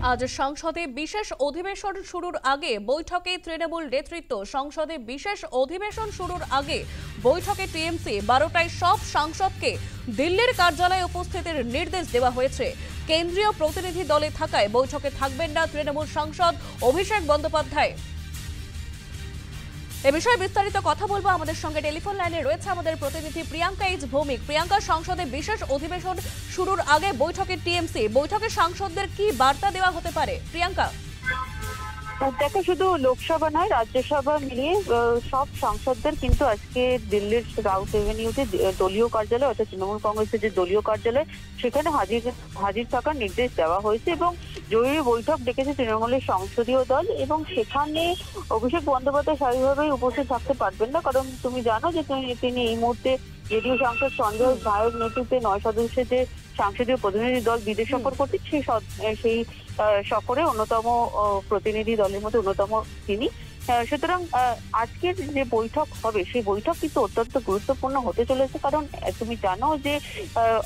আজ সংসদে বিশেষ অধিবেশন শুরুর আগে বৈঠকে তৃণমূল নেতৃত্ব। সংসদে বিশেষ অধিবেশন শুরুর আগে বৈঠকে টিএমসি 12টায় সব সাংসদকে দিল্লির কার্যালয়ে উপস্থিতির নির্দেশ দেওয়া হয়েছে। কেন্দ্রীয় প্রতিনিধি দলে থাকায় বৈঠকে থাকবেন না তৃণমূল সাংসদ অভিষেক বন্দ্যোপাধ্যায়। এ বিষয়ে বিস্তারিত কথা বলবো। আমাদের সঙ্গে টেলিফোন লাইনে রয়েছে আমাদের প্রতিনিধি প্রিয়াঙ্কা এইচ ভৌমিক। প্রিয়াঙ্কা, সংসদে বিশেষ অধিবেশন শুরুর আগে বৈঠকে টিএমসি, বৈঠকে সাংসদদের কি বার্তা দেওয়া হতে পারে? প্রিয়াঙ্কা, দেখো, শুধু লোকসভা নয়, রাজ্যসভা মিলিয়ে সব সাংসদদের কিন্তু আজকে দিল্লির সাউথ এভিনিউতে দলীয় কার্যালয় অর্থাৎ তৃণমূল কংগ্রেসের যে দলীয় কার্যালয় সেখানে হাজির থাকার নির্দেশ দেওয়া হয়েছে এবং জরুরি বৈঠক ডেকেছে তৃণমূলের সংসদীয় দল। এবং সেখানে অভিষেক বন্দ্যোপাধ্যায় স্বাভাবিকভাবেই উপস্থিত থাকতে পারবেন না, কারণ তুমি জানো যে তিনি এই মুহূর্তে জেডিইউ সাংসদ সঞ্জয় ঘায়ের নেতৃত্বে 9 সদস্যের যে সংসদীয় প্রতিনিধি দল বিদেশ সফর করছে সেই সফরে অন্যতম প্রতিনিধি দলের মধ্যে অন্যতম তিনি। সুতরাং আজকের যে বৈঠক হবে সেই বৈঠক কিন্তু অত্যন্ত গুরুত্বপূর্ণ হতে চলেছে, কারণ তুমি জানো যে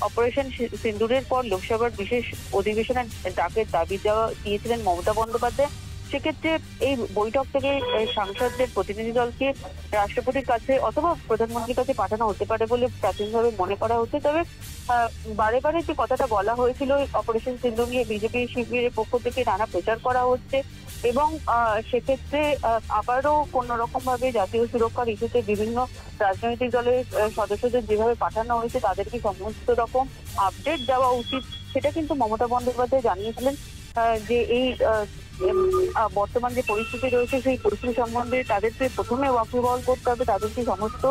অপারেশন সিন্দুরের পর লোকসভার বিশেষ অধিবেশনের ডাকের দাবি দিয়েছিলেন মমতা বন্দ্যোপাধ্যায়। সেক্ষেত্রে এই বৈঠক থেকে সাংসদদের প্রতিনিধি দলকে রাষ্ট্রপতির কাছে অথবা প্রধানমন্ত্রীর কাছে পাঠানো হতে পারে বলে প্রাথমিকভাবে মনে করা হচ্ছে। তবে বারে বারে যে কথাটা বলা হয়েছিল অপারেশন সিন্দুর নিয়ে বিজেপি শিবিরের পক্ষ থেকে নানা প্রচার করা হচ্ছে এবং সেক্ষেত্রে আবারও কোন রকম ভাবে জাতীয় সুরক্ষার ইস্যুতে বিভিন্ন রাজনৈতিক দলের সদস্যদের যেভাবে পাঠানো হয়েছে তাদেরকে সমস্ত রকম আপডেট দেওয়া উচিত, সেটা কিন্তু মমতা বন্দ্যোপাধ্যায় জানিয়েছিলেন যে এই বর্তমান যে পরিস্থিতি রয়েছে সেই পরিস্থিতি সম্বন্ধে তাদেরকে প্রথমে ওয়াকিবহাল করতে হবে, তাদেরকে সমস্ত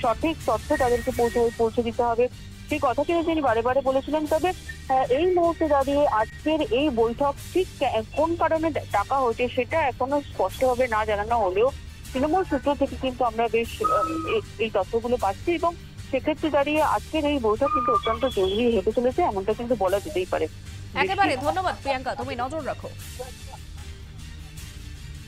সঠিক তথ্য তাদেরকে পৌঁছে দিতে হবে। সেই কথাটি তিনি বারে বারে বলেছিলেন। তবে এই মুহূর্তে দাঁড়িয়ে আজকের এই বৈঠক ঠিক কোন কারণে ডাকা হয়েছে সেটা এখনো স্পষ্টভাবে না জানানো হলেও তৃণমূল সূত্র থেকে কিন্তু আমরা বেশ এই তথ্যগুলো পাচ্ছি এবং সেক্ষেত্রে দাঁড়িয়ে আজকের এই বৈঠক কিন্তু অত্যন্ত জরুরি হতে চলেছে, এমনটা কিন্তু বলা যেতেই পারে। একেবারে ধন্যবাদ প্রিয়াঙ্কা, তুমি নজর রাখো।